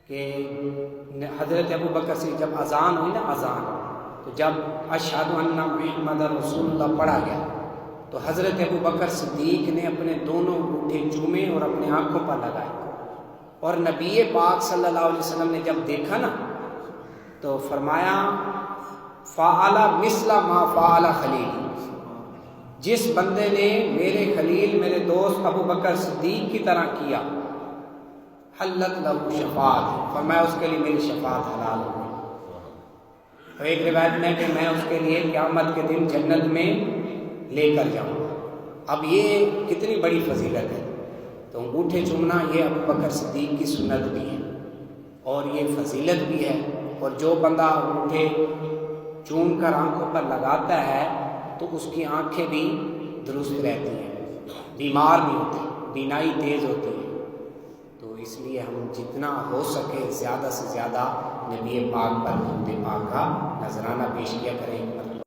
کہ حضرت ابو بکر سے جب اذان ہوئی نا، اذان، تو جب اشہد ان محمد رسول اللہ پڑھا گیا تو حضرت ابو بکر صدیق نے اپنے دونوں انگوٹھے چومے اور اپنے آنکھوں پر لگائے، اور نبی پاک صلی اللہ علیہ وسلم نے جب دیکھا نا تو فرمایا فعل مثل ما فعل خلیل، جس بندے نے میرے خلیل میرے دوست ابو بکر صدیق کی طرح کیا، حلت لہ شفاعت، فرمایا اس کے لیے میری شفاعت حلال ہو گئی۔ اور ایک روایت میں کہ میں اس کے لیے قیامت کے دن جنت میں لے کر جاؤں گا۔ اب یہ کتنی بڑی فضیلت ہے، تو انگوٹھے چومنا یہ ابو بکر صدیق کی سنت بھی ہے اور یہ فضیلت بھی ہے، اور جو بندہ انگوٹھے چوم کر آنکھوں پر لگاتا ہے تو اس کی آنکھیں بھی درست رہتی ہیں، بیمار نہیں ہوتی، بینائی تیز ہوتی ہے۔ تو اس لیے ہم جتنا ہو سکے زیادہ سے زیادہ نبی پاک پر درود پاک کا نذرانہ پیش کیا کریں۔